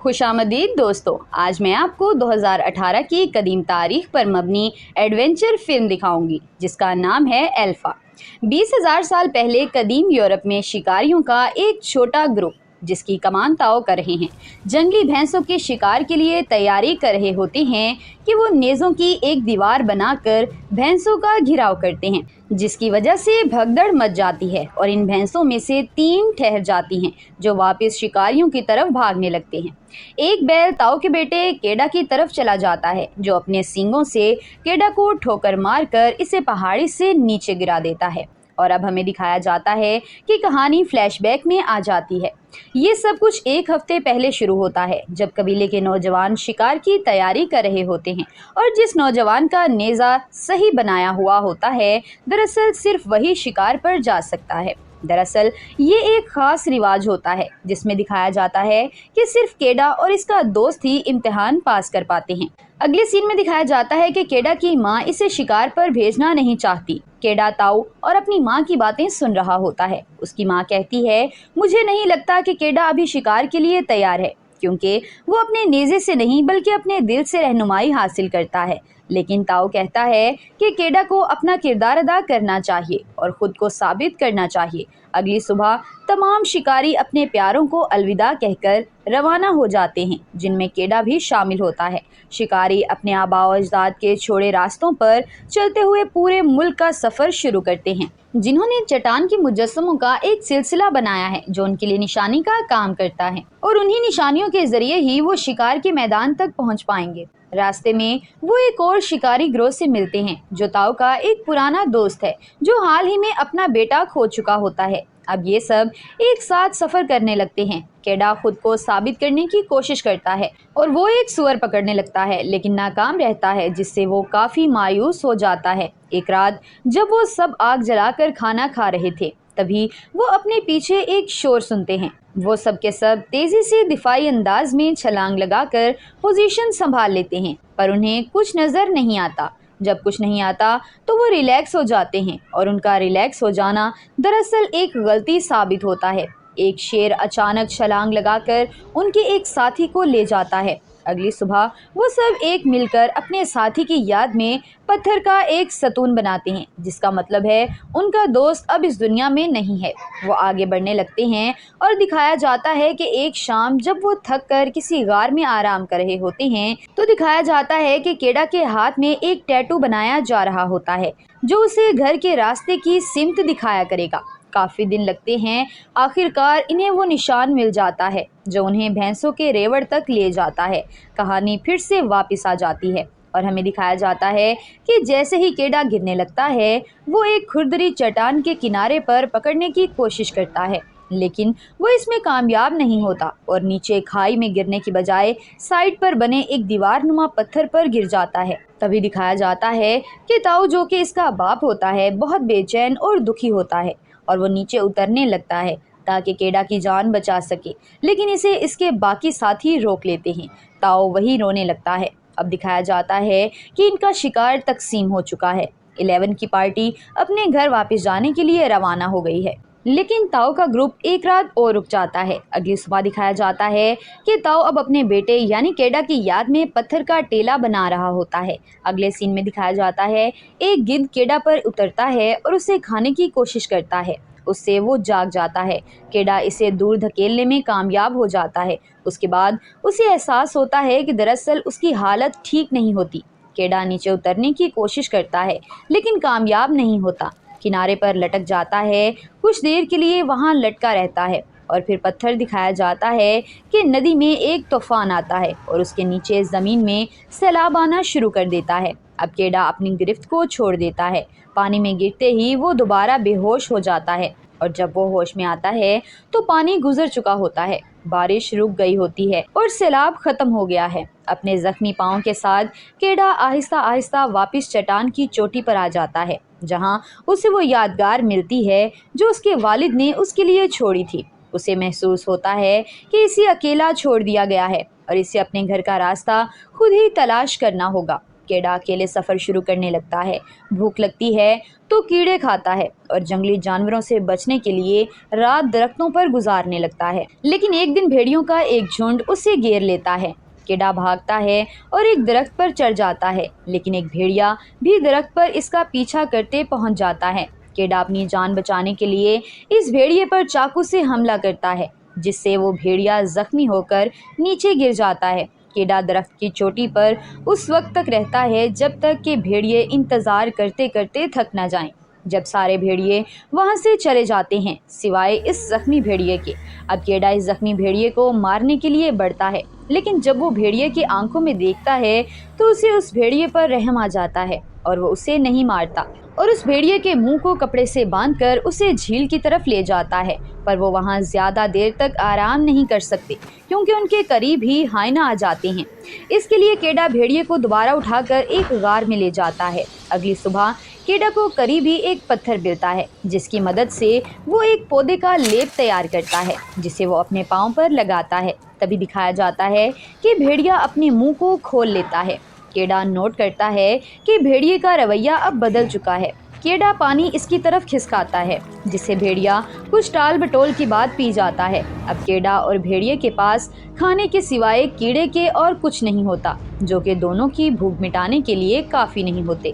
खुश आमदीद दोस्तों, आज मैं आपको 2018 की कदीम तारीख पर मबनी एडवेंचर फिल्म दिखाऊंगी जिसका नाम है एल्फा। 20,000 साल पहले कदीम यूरोप में शिकारियों का एक छोटा ग्रुप जिसकी कमान ताओ कर रहे हैं, जंगली भैंसों के शिकार के लिए तैयारी कर रहे होते हैं कि वो नेज़ों की एक दीवार बनाकर भैंसों का घिराव करते हैं, जिसकी वजह से भगदड़ मच जाती है और इन भैंसों में से 3 ठहर जाती हैं जो वापस शिकारियों की तरफ भागने लगते हैं। एक बैल ताओ के बेटे केडा की तरफ चला जाता है जो अपने सींगों से केडा को ठोकर मारकर इसे पहाड़ी से नीचे गिरा देता है। और अब हमें दिखाया जाता है कि कहानी फ्लैशबैक में आ जाती है। ये सब कुछ एक हफ्ते पहले शुरू होता है जब कबीले के नौजवान शिकार की तैयारी कर रहे होते हैं और जिस नौजवान का नेज़ा सही बनाया हुआ होता है, दरअसल सिर्फ वही शिकार पर जा सकता है। दरअसल ये एक खास रिवाज होता है जिसमें दिखाया जाता है कि सिर्फ केडा और इसका दोस्त ही इम्तिहान पास कर पाते हैं। अगले सीन में दिखाया जाता है कि केडा की माँ इसे शिकार पर भेजना नहीं चाहती। केडा ताऊ और अपनी माँ की बातें सुन रहा होता है। उसकी माँ कहती है, मुझे नहीं लगता कि केडा अभी शिकार के लिए तैयार है, क्योंकि वो अपने नेज़े से नहीं बल्कि अपने दिल से रहनुमाई हासिल करता है। लेकिन ताऊ कहता है कि केडा को अपना किरदार अदा करना चाहिए और खुद को साबित करना चाहिए। अगली सुबह तमाम शिकारी अपने प्यारों को अलविदा कहकर रवाना हो जाते हैं, जिनमें केडा भी शामिल होता है। शिकारी अपने आबाओ अजदाद के छोड़े रास्तों पर चलते हुए पूरे मुल्क का सफर शुरू करते हैं, जिन्होंने चट्टान की मुजस्समों का एक सिलसिला बनाया है जो उनके लिए निशानी का काम करता है और उन्हीं निशानियों के जरिए ही वो शिकार के मैदान तक पहुंच पाएंगे। रास्ते में वो एक और शिकारी गिरोह से मिलते हैं जो ताऊ का एक पुराना दोस्त है जो हाल ही में अपना बेटा खो चुका होता है। अब ये सब एक साथ सफर करने लगते हैं। केडा खुद को साबित करने की कोशिश करता है और वो एक सुअर पकड़ने लगता है लेकिन नाकाम रहता है, जिससे वो काफी मायूस हो जाता है। एक रात जब वो सब आग जलाकर खाना खा रहे थे, तभी वो अपने पीछे एक शोर सुनते हैं। वो सब के सब तेजी से दिफाई अंदाज में छलांग लगाकर पोजीशन संभाल लेते हैं, पर उन्हें कुछ नजर नहीं आता। जब कुछ नहीं आता तो वो रिलैक्स हो जाते हैं और उनका रिलैक्स हो जाना दरअसल एक गलती साबित होता है। एक शेर अचानक छलांग लगाकर उनके एक साथी को ले जाता है। अगली सुबह वो सब एक मिलकर अपने साथी की याद में पत्थर का एक सतून बनाते हैं, जिसका मतलब है उनका दोस्त अब इस दुनिया में नहीं है। वो आगे बढ़ने लगते हैं और दिखाया जाता है कि एक शाम जब वो थक कर किसी गार में आराम कर रहे होते हैं तो दिखाया जाता है कि केडा के हाथ में एक टैटू बनाया जा रहा होता है जो उसे घर के रास्ते की सिमत दिखाया करेगा। काफी दिन लगते हैं, आखिरकार इन्हें वो निशान मिल जाता है जो उन्हें भैंसों के रेवड़ तक ले जाता है। कहानी फिर से वापस आ जाती है और हमें दिखाया जाता है कि जैसे ही केडा गिरने लगता है वो एक खुरदरी चट्टान के किनारे पर पकड़ने की कोशिश करता है, लेकिन वो इसमें कामयाब नहीं होता और नीचे खाई में गिरने की बजाय साइड पर बने एक दीवार नुमा पत्थर पर गिर जाता है। तभी दिखाया जाता है कि ताऊ, जो कि इसका बाप होता है, बहुत बेचैन और दुखी होता है और वो नीचे उतरने लगता है ताकि केडा की जान बचा सके, लेकिन इसे इसके बाकी साथी रोक लेते हैं। ताओ वही रोने लगता है। अब दिखाया जाता है कि इनका शिकार तकसीम हो चुका है। 11 की पार्टी अपने घर वापस जाने के लिए रवाना हो गई है, लेकिन ताओ का ग्रुप एक रात और रुक जाता है। अगली सुबह दिखाया जाता है कि ताओ अब अपने बेटे यानी केडा की याद में पत्थर का टेला बना रहा होता है। अगले सीन में दिखाया जाता है एक गिद्ध केडा पर उतरता है और उसे खाने की कोशिश करता है। उससे वो जाग जाता है। केडा इसे दूर धकेलने में कामयाब हो जाता है। उसके बाद उसे एहसास होता है कि दरअसल उसकी हालत ठीक नहीं होती। केडा नीचे उतरने की कोशिश करता है लेकिन कामयाब नहीं होता। किनारे पर लटक जाता है, कुछ देर के लिए वहां लटका रहता है और फिर पत्थर दिखाया जाता है कि नदी में एक तूफान आता है और उसके नीचे ज़मीन में सैलाब आना शुरू कर देता है। अब केडा अपनी गिरफ्त को छोड़ देता है। पानी में गिरते ही वो दोबारा बेहोश हो जाता है और जब वो होश में आता है तो पानी गुजर चुका होता है, बारिश रुक गई होती है और सैलाब खत्म हो गया है। अपने जख्मी पाँव के साथ केडा आहिस्ता आहिस्ता वापस चट्टान की चोटी पर आ जाता है, जहां उसे वो यादगार मिलती है जो उसके वालिद ने उसके लिए छोड़ी थी। उसे महसूस होता है कि इसे अकेला छोड़ दिया गया है और इसे अपने घर का रास्ता खुद ही तलाश करना होगा। کیڑا اکیلے سفر شروع کرنے لگتا ہے۔ بھوک لگتی ہے تو کیڑے کھاتا ہے اور جنگلی جانوروں سے بچنے کے لیے رات درختوں پر گزارنے لگتا ہے۔ لیکن ایک دن بھیڑیوں کا ایک جھنڈ اسے گھیر لیتا ہے۔ کیڑا بھاگتا ہے اور ایک درخت پر چڑھ جاتا ہے، لیکن ایک بھیڑیا بھی درخت پر اس کا پیچھا کرتے پہنچ جاتا ہے۔ کیڑا اپنی جان بچانے کے لیے اس بھیڑیے پر چاقو سے حملہ کرتا ہے، جس سے وہ بھیڑیا زخمی ہو کر نیچے گر جاتا ہے۔ کیڑا درخت کی چوٹی پر اس وقت تک رہتا ہے جب تک کہ بھیڑیے انتظار کرتے کرتے تھک نہ جائیں۔ جب سارے بھیڑیے وہاں سے چلے جاتے ہیں سوائے اس زخمی بھیڑیے کے، اب کیڑا اس زخمی بھیڑیے کو مارنے کے لیے بڑھتا ہے، لیکن جب وہ بھیڑیے کی آنکھوں میں دیکھتا ہے تو اسے اس بھیڑیے پر رحم آ جاتا ہے اور وہ اسے نہیں مارتا اور اس بھیڑیے کے منہ کو کپڑے سے باندھ کر اسے جھیل کی طرف لے جاتا ہے۔ پر وہ وہاں زیادہ دیر تک آرام نہیں کر سکتے کیونکہ ان کے قریب ہی ہائنہ آ جاتے ہیں۔ اس کے لیے کیڑا بھیڑیے کو دوبارہ اٹھا کر ایک غار میں لے جاتا ہے۔ اگلی صبح کیڑا کو قریب ہی ایک پتھر ملتا ہے جس کی مدد سے وہ ایک پودے کا لیپ تیار کرتا ہے جسے وہ اپنے پاؤں پر لگاتا ہے۔ تبھی دکھایا جاتا ہے کہ بھیڑیا اپنے منہ کو کھول لیتا ہے۔ کیڑا نوٹ کرتا ہے کہ بھیڑیے کا رویہ اب بدل چکا ہے۔ کیڑا پانی اس کی طرف کھسکاتا ہے جسے بھیڑیا کچھ ٹال بٹول کے بعد پی جاتا ہے۔ اب کیڑا اور بھیڑیے کے پاس کھانے کے سوائے کیڑے کے اور کچھ نہیں ہوتا، جو کہ دونوں کی بھوک مٹانے کے لیے کافی نہیں ہوتے۔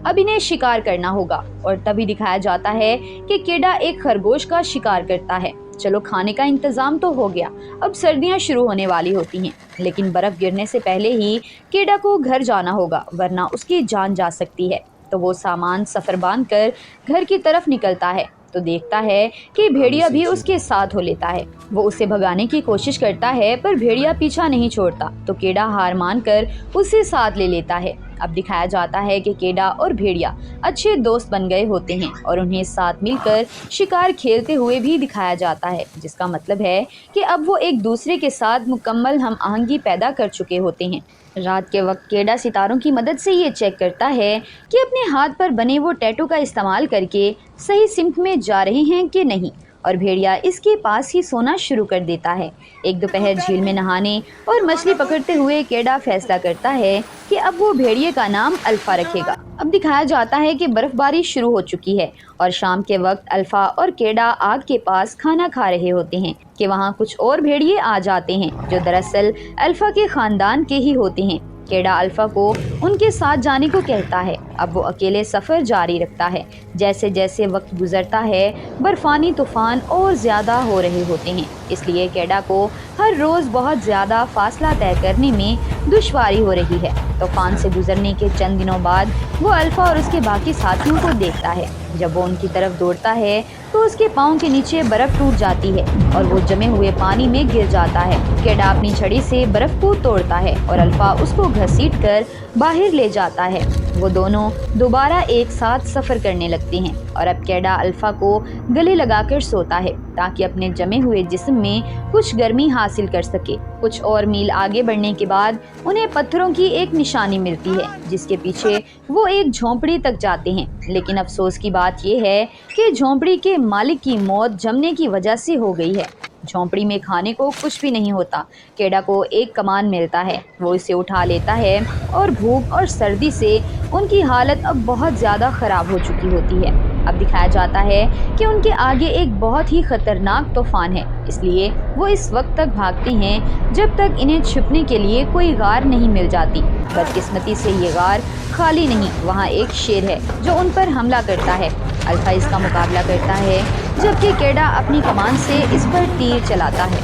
اب انہیں شکار کرنا ہوگا اور تبھی دکھایا جاتا ہے کہ کیڑا ایک خرگوش کا شکار کرتا ہے۔ چلو کھانے کا انتظام تو ہو گیا، اب سردیاں شروع ہونے والی ہوتی ہیں، لیکن برف گرنے سے پہلے ہی کیڑا کو گھر جانا ہوگا ورنہ اس کی جان جا سکتی ہے۔ تو وہ سامان سفر باندھ کر گھر کی طرف نکلتا ہے تو دیکھتا ہے کہ بھیڑیا بھی اس کے ساتھ ہو لیتا ہے۔ وہ اسے بھگانے کی کوشش کرتا ہے پر بھیڑیا پیچھا نہیں چھوڑتا تو کیڑا ہار مان کر اسے ساتھ لے لیتا ہے۔ اب دکھایا جاتا ہے کہ کیڑا اور بھیڑیا اچھے دوست بن گئے ہوتے ہیں اور انہیں ساتھ مل کر شکار کھیلتے ہوئے بھی دکھایا جاتا ہے، جس کا مطلب ہے کہ اب وہ ایک دوسرے کے ساتھ مکمل ہم آہنگی پیدا کر چکے ہوتے ہیں۔ رات کے وقت کیڑا ستاروں کی مدد سے یہ چیک کرتا ہے کہ اپنے ہاتھ پر بنے وہ ٹیٹو کا استعمال کر کے صحیح سمت میں جا رہے ہیں کہ نہیں، اور بھیڑیا اس کے پاس ہی سونا شروع کر دیتا ہے۔ ایک دوپہر جھیل میں نہانے اور مچھلی پکڑتے ہوئے کیڑا فیصلہ کرتا ہے کہ اب وہ بھیڑیے کا نام الفا رکھے گا۔ اب دکھایا جاتا ہے کہ برف باری شروع ہو چکی ہے اور شام کے وقت الفا اور کیڑا آگ کے پاس کھانا کھا رہے ہوتے ہیں کہ وہاں کچھ اور بھیڑیے آ جاتے ہیں جو دراصل الفا کے خاندان کے ہی ہوتے ہیں۔ کیڑا الفا کو ان کے ساتھ جانے کو کہتا ہے۔ اب وہ اکیلے سفر جاری رکھتا ہے۔ جیسے جیسے وقت گزرتا ہے برفانی طوفان اور زیادہ ہو رہے ہوتے ہیں، اس لیے کیڑا کو ہر روز بہت زیادہ فاصلہ طے کرنے میں دشواری ہو رہی ہے۔ طوفان سے گزرنے کے چند دنوں بعد وہ الفا اور اس کے باقی ساتھیوں کو دیکھتا ہے۔ جب وہ ان کی طرف دوڑتا ہے تو اس کے پاؤں کے نیچے برف ٹوٹ جاتی ہے اور وہ جمے ہوئے پانی میں گر جاتا ہے۔ کیڑا اپنی چھڑی سے برف کو توڑتا ہے اور الفا اس کو گھسیٹ کر باہر لے جاتا ہے۔ وہ دونوں دوبارہ ایک ساتھ سفر کرنے لگتے ہیں اور اب کیڑا الفا کو گلے لگا کر سوتا ہے تاکہ اپنے جمے ہوئے جسم میں کچھ گرمی حاصل کر سکے۔ کچھ اور میل آگے بڑھنے کے بعد انہیں پتھروں کی ایک نشانی ملتی ہے جس کے پیچھے وہ ایک جھونپڑی تک جاتے ہیں، لیکن افسوس کی بات یہ ہے کہ جھونپڑی کے مالک کی موت جمنے کی وجہ سے ہو گئی ہے۔ جھونپڑی میں کھانے کو کچھ بھی نہیں ہوتا۔ کیڑا کو ایک کمان ملتا ہے، وہ اسے اٹھا لیتا ہے اور بھوک اور سردی سے ان کی حالت اب بہت زیادہ خراب ہو چکی ہوتی ہے۔ اب دکھایا جاتا ہے کہ ان کے آگے ایک بہت ہی خطرناک طوفان ہے، اس لیے وہ اس وقت تک بھاگتے ہیں جب تک انہیں چھپنے کے لیے کوئی غار نہیں مل جاتی۔ بدقسمتی سے یہ غار خالی نہیں، وہاں ایک شیر ہے جو ان پر حملہ کرتا ہے۔ الفا اس کا مقابلہ کرتا ہے جبکہ کیڑا اپنی کمان سے اس پر تیر چلاتا ہے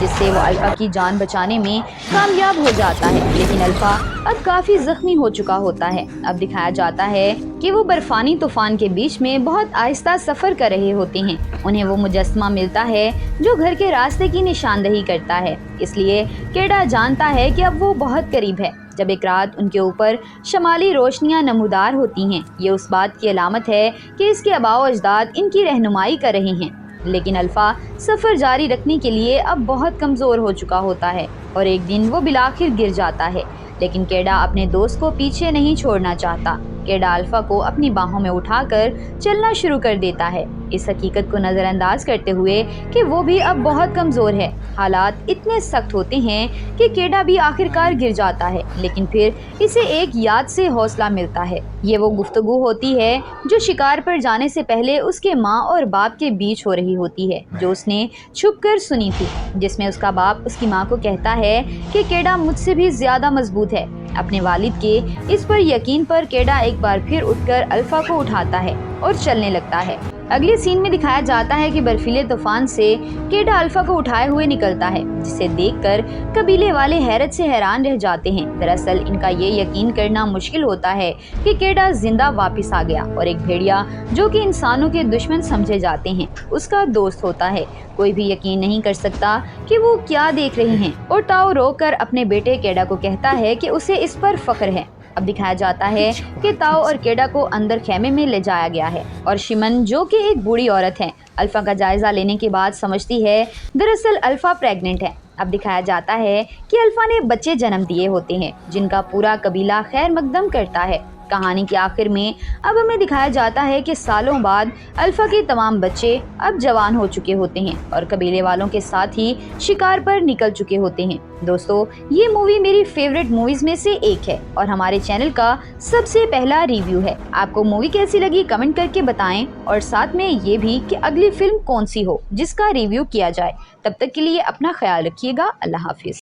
جس سے وہ الفا کی جان بچانے میں کامیاب ہو جاتا ہے، لیکن الفا اب کافی زخمی ہو چکا ہوتا ہے۔ اب دکھایا جاتا ہے کہ وہ برفانی طوفان کے بیچ میں بہت آہستہ سفر کر رہے ہوتے ہیں۔ انہیں وہ مجسمہ ملتا ہے جو گھر کے راستے کی نشاندہی کرتا ہے، اس لیے کیڑا جانتا ہے کہ اب وہ بہت قریب ہے۔ جب ایک رات ان کے اوپر شمالی روشنیاں نمودار ہوتی ہیں، یہ اس بات کی علامت ہے کہ اس کے آباء و اجداد ان کی رہنمائی کر رہے ہیں، لیکن الفا سفر جاری رکھنے کے لیے اب بہت کمزور ہو چکا ہوتا ہے اور ایک دن وہ بالآخر گر جاتا ہے، لیکن کیڑا اپنے دوست کو پیچھے نہیں چھوڑنا چاہتا۔ केडा अल्फा को अपनी बाहों में उठाकर चलना शुरू कर देता है, इस हकीकत को नज़रअंदाज करते हुए कि वो भी अब बहुत कमज़ोर है। हालात इतने सख्त होते हैं कि केडा भी आखिरकार गिर जाता है, लेकिन फिर इसे एक याद से हौसला मिलता है। ये वो गुफ्तगू होती है जो शिकार पर जाने से पहले उसके माँ और बाप के बीच हो रही होती है, जो उसने छुप कर सुनी थी, जिसमें उसका बाप उसकी माँ को कहता है कि केडा मुझसे भी ज़्यादा मजबूत है। अपने वालिद के इस पर यकीन पर केडा एक बार फिर उठकर अल्फा को उठाता है और चलने लगता है। अगले सीन में दिखाया जाता है कि बर्फीले तूफान से केडा अल्फा को उठाए हुए निकलता है, जिसे देखकर कबीले वाले हैरत से हैरान रह जाते हैं। दरअसल इनका ये यकीन करना मुश्किल होता है कि केडा जिंदा वापस आ गया और एक भेड़िया जो कि इंसानों के दुश्मन समझे जाते हैं उसका दोस्त होता है। कोई भी यकीन नहीं कर सकता कि वो क्या देख रहे हैं और ताओ रोकर अपने बेटे केडा को कहता है कि उसे इस पर फख्र है। अब दिखाया जाता है कि ताओ और केडा को अंदर खेमे में ले जाया गया है और शिमन जो कि एक बूढ़ी औरत है, अल्फा का जायजा लेने के बाद समझती है दरअसल अल्फा प्रेग्नेंट है। अब दिखाया जाता है कि अल्फा ने बच्चे जन्म दिए होते हैं जिनका पूरा कबीला खैर मकदम करता है। कहानी के आखिर में अब हमें दिखाया जाता है कि सालों बाद अल्फा के तमाम बच्चे अब जवान हो चुके होते हैं और कबीले वालों के साथ ही शिकार पर निकल चुके होते हैं। दोस्तों, ये मूवी मेरी फेवरेट मूवीज में से एक है और हमारे चैनल का सबसे पहला रिव्यू है। आपको मूवी कैसी लगी कमेंट करके बताएं और साथ में ये भी कि अगली फिल्म कौन सी हो जिसका रिव्यू किया जाए। तब तक के लिए अपना ख्याल रखिएगा। अल्लाह हाफिज।